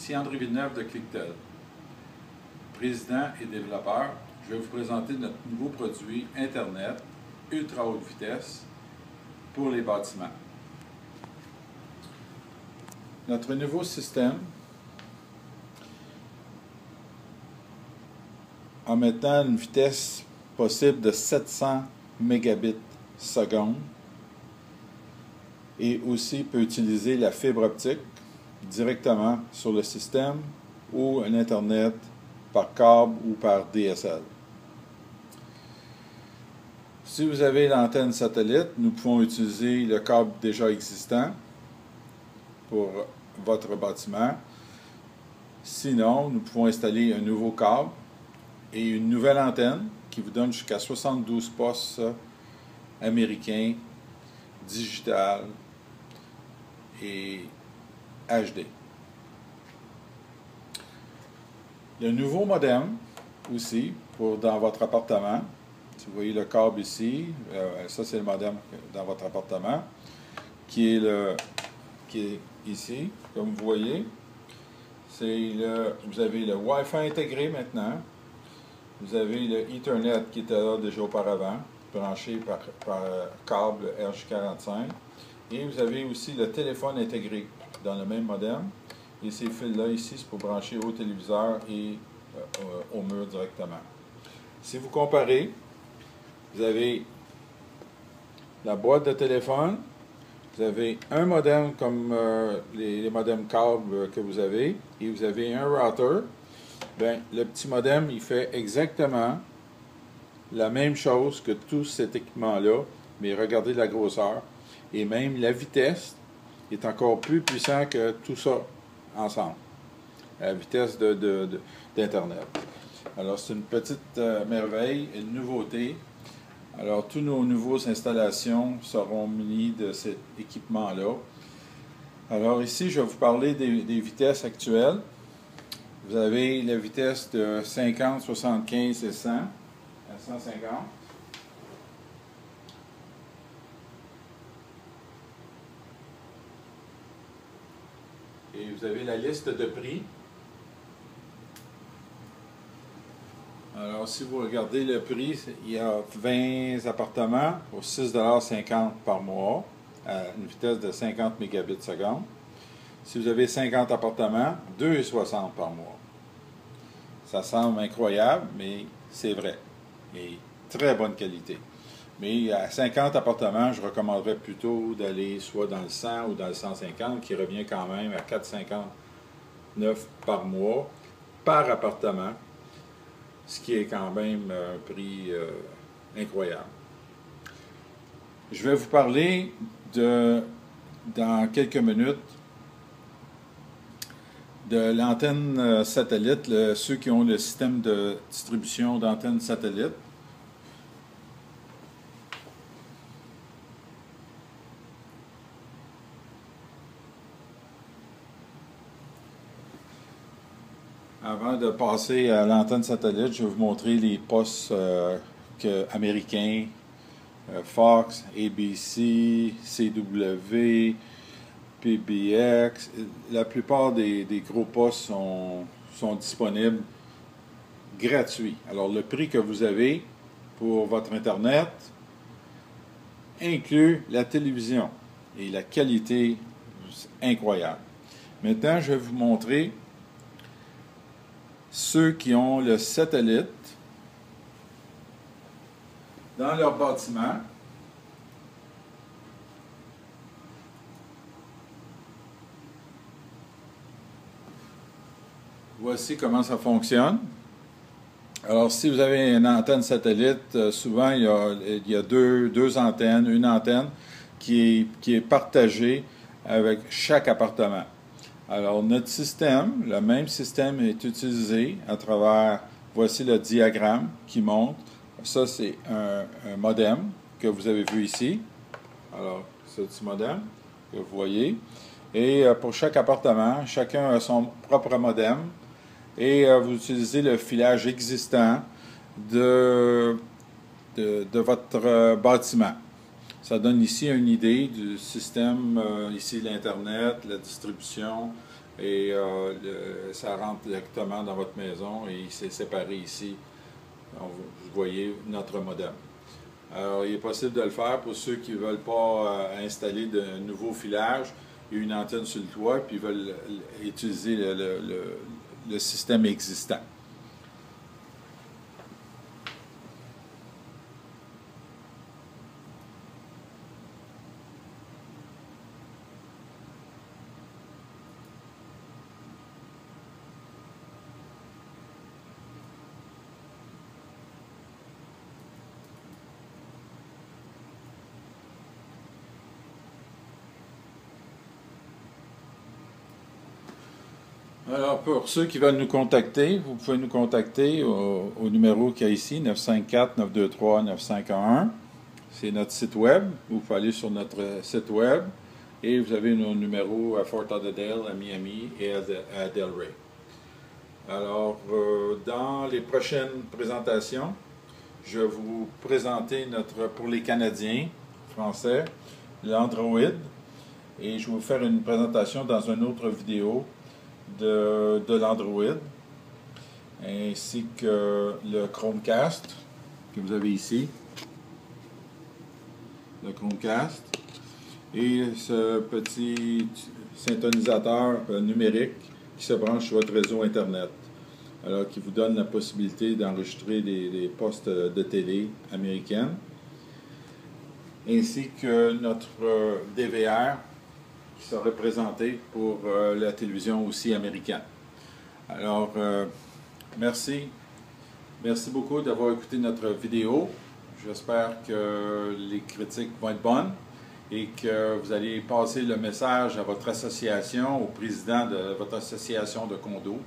Ici André Villeneuve de Clicktel, président et développeur. Je vais vous présenter notre nouveau produit Internet ultra haute vitesse pour les bâtiments. Notre nouveau système, en mettant une vitesse possible de 700 mégabits seconde, et aussi peut utiliser la fibre optique directement sur le système ou un Internet par câble ou par DSL. Si vous avez l'antenne satellite, nous pouvons utiliser le câble déjà existant pour votre bâtiment. Sinon, nous pouvons installer un nouveau câble et une nouvelle antenne qui vous donne jusqu'à 72 postes américains, digital et HD. Le nouveau modem aussi pour dans votre appartement. Si vous voyez le câble ici, ça c'est le modem dans votre appartement qui est ici, comme vous voyez. Vous avez le Wi-Fi intégré maintenant. Vous avez le Ethernet qui était là déjà auparavant, branché par câble RJ45. Et vous avez aussi le téléphone intégré dans le même modem. Et ces fils-là ici, c'est pour brancher au téléviseur et au mur directement. Si vous comparez, vous avez la boîte de téléphone, vous avez un modem comme les modems câbles que vous avez, et vous avez un router. Bien, le petit modem, il fait exactement la même chose que tout cet équipement-là, mais regardez la grosseur. Et même la vitesse est encore plus puissante que tout ça ensemble. La vitesse d'Internet. Alors, c'est une petite merveille, une nouveauté. Alors, tous nos nouvelles installations seront munies de cet équipement-là. Alors, ici, je vais vous parler des vitesses actuelles. Vous avez la vitesse de 50, 75 et 100 à 150. Et vous avez la liste de prix. Alors, si vous regardez le prix, il y a 20 appartements pour 6,50 $ par mois, à une vitesse de 50 mégabits seconde. Si vous avez 50 appartements, 2,60 $ par mois. Ça semble incroyable, mais c'est vrai. Et très bonne qualité. Mais à 50 appartements, je recommanderais plutôt d'aller soit dans le 100 ou dans le 150, qui revient quand même à 4,59 $ par mois, par appartement, ce qui est quand même un prix incroyable. Je vais vous parler dans quelques minutes de l'antenne satellite, ceux qui ont le système de distribution d'antenne satellite. Avant de passer à l'antenne satellite, je vais vous montrer les postes américains, Fox, ABC, CW, PBX. La plupart des gros postes sont disponibles gratuits. Alors, le prix que vous avez pour votre Internet inclut la télévision et la qualité incroyable. Maintenant, je vais vous montrer ceux qui ont le satellite dans leur bâtiment. Voici comment ça fonctionne. Alors, si vous avez une antenne satellite, souvent il y a deux antennes, une antenne qui est partagée avec chaque appartement. Alors, notre système, le même système est utilisé à travers, voici le diagramme qui montre. Ça, c'est un modem que vous avez vu ici. Alors, ce petit modem que vous voyez. Et pour chaque appartement, chacun a son propre modem. Et vous utilisez le filage existant de votre bâtiment. Ça donne ici une idée du système, ici l'Internet, la distribution, et ça rentre directement dans votre maison et c'est séparé ici. Donc, vous voyez notre modem. Alors, il est possible de le faire pour ceux qui ne veulent pas installer de nouveaux filages. Il y a une antenne sur le toit, puis ils veulent utiliser le système existant. Alors, pour ceux qui veulent nous contacter, vous pouvez nous contacter au numéro qu'il y a ici, 954-923-9511. C'est notre site web. Vous pouvez aller sur notre site web et vous avez nos numéros à Fort Lauderdale, à Miami et à Delray. Alors, dans les prochaines présentations, je vais vous présenter pour les Canadiens français, l'Android. Et je vais vous faire une présentation dans une autre vidéo de l'Android, ainsi que le Chromecast que vous avez ici, le Chromecast, et ce petit syntonisateur numérique qui se branche sur votre réseau Internet, alors qui vous donne la possibilité d'enregistrer des postes de télé américaines, ainsi que notre DVR qui sera présenté pour la télévision aussi américaine. Alors, merci. Merci beaucoup d'avoir écouté notre vidéo. J'espère que les critiques vont être bonnes et que vous allez passer le message à votre association, au président de votre association de condos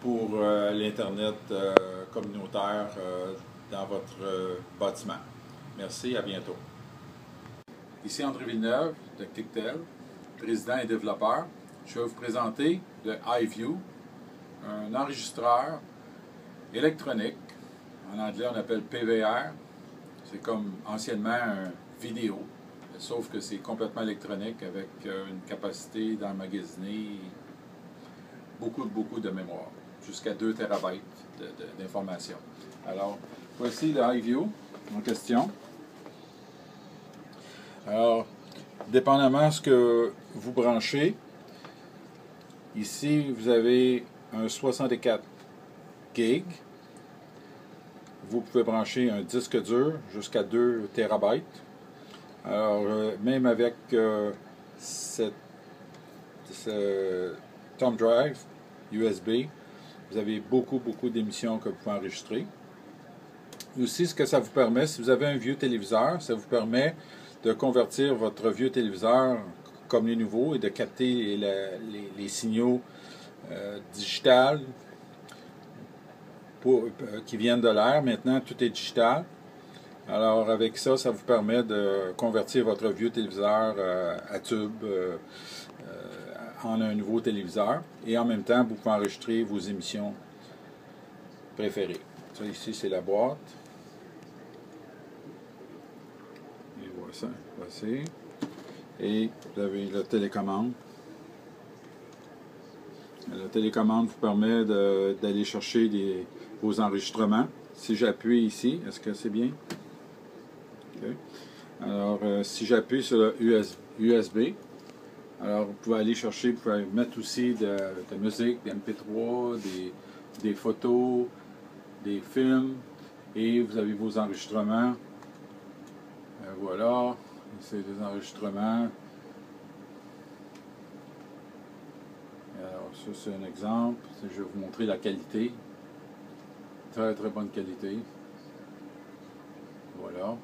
pour l'Internet communautaire dans votre bâtiment. Merci, à bientôt. Ici André Villeneuve de Clicktel, président et développeur. Je vais vous présenter le iView, un enregistreur électronique. En anglais, on appelle PVR. C'est comme anciennement un vidéo, sauf que c'est complètement électronique avec une capacité d'emmagasiner beaucoup de mémoire, jusqu'à 2 TB d'informations. Alors, voici le iView en question. Alors, dépendamment de ce que vous branchez, ici vous avez un 64 GB. Vous pouvez brancher un disque dur jusqu'à 2 TB. Alors, même avec ce thumb drive USB, vous avez beaucoup d'émissions que vous pouvez enregistrer. Aussi, ce que ça vous permet, si vous avez un vieux téléviseur, ça vous permet de convertir votre vieux téléviseur comme les nouveaux et de capter les signaux digitales qui viennent de l'air. Maintenant, tout est digital. Alors, avec ça, ça vous permet de convertir votre vieux téléviseur à tube en un nouveau téléviseur. Et en même temps, vous pouvez enregistrer vos émissions préférées. Ça, ici, c'est la boîte. Et voici. Et vous avez la télécommande. La télécommande vous permet d'aller chercher vos enregistrements. Si j'appuie ici, est-ce que c'est bien? Okay. Alors, si j'appuie sur le USB, alors vous pouvez aller chercher, vous pouvez mettre aussi de la musique, des MP3, des photos, des films, et vous avez vos enregistrements. Voilà, c'est des enregistrements. Alors, ça c'est un exemple. Je vais vous montrer la qualité. Très bonne qualité. Voilà.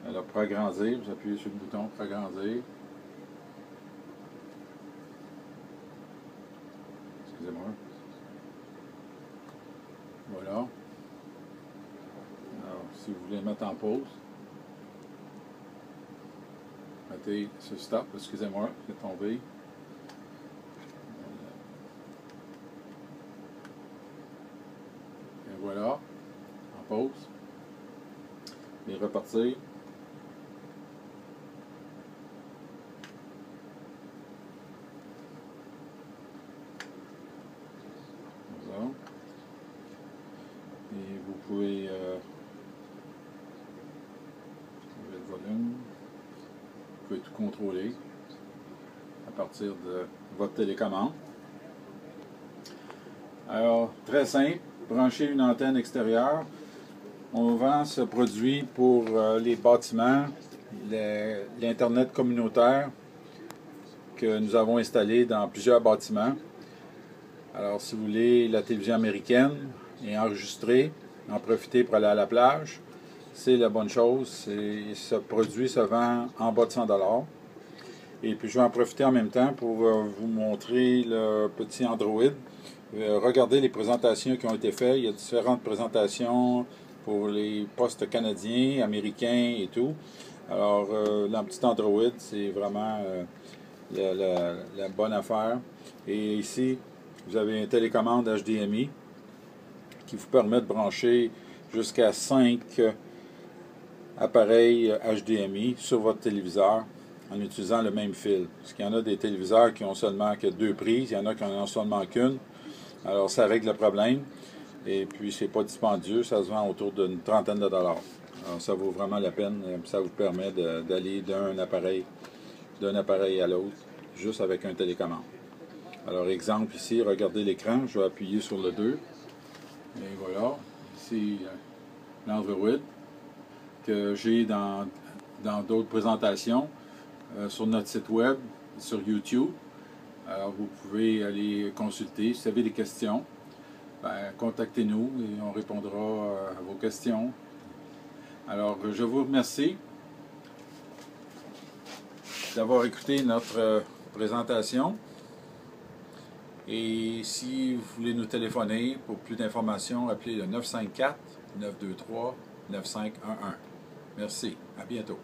Alors, pour agrandir, vous appuyez sur le bouton pour agrandir. Excusez-moi. Voilà. Alors, si vous voulez mettre en pause, mettez sur stop, excusez-moi, c'est tombé. Et voilà, en pause. Et repartir. contrôler à partir de votre télécommande. Alors, très simple, brancher une antenne extérieure. On vend ce produit pour les bâtiments, l'Internet communautaire que nous avons installé dans plusieurs bâtiments. Alors, si vous voulez la télévision américaine et enregistrer, en profiter pour aller à la plage, c'est la bonne chose. Ce produit se vend en bas de 100 $. Et puis, je vais en profiter en même temps pour vous montrer le petit Android. Regardez les présentations qui ont été faites. Il y a différentes présentations pour les postes canadiens, américains et tout. Alors, le petit Android, c'est vraiment la bonne affaire. Et ici, vous avez une télécommande HDMI qui vous permet de brancher jusqu'à 5 appareils HDMI sur votre téléviseur en utilisant le même fil. Parce qu'il y en a des téléviseurs qui ont seulement que 2 prises, il y en a qui en ont seulement qu'une. Alors ça règle le problème. Et puis c'est pas dispendieux, ça se vend autour d'une trentaine de dollars. Alors ça vaut vraiment la peine, ça vous permet d'aller d'un appareil à l'autre, juste avec un télécommande. Alors exemple ici, regardez l'écran, je vais appuyer sur le 2. Et voilà, ici l'Android que j'ai dans d'autres présentations sur notre site web, sur YouTube. Alors vous pouvez aller consulter. Si vous avez des questions, contactez-nous et on répondra à vos questions. Alors je vous remercie d'avoir écouté notre présentation. Et si vous voulez nous téléphoner pour plus d'informations, appelez le 954-923-9511. Merci. À bientôt.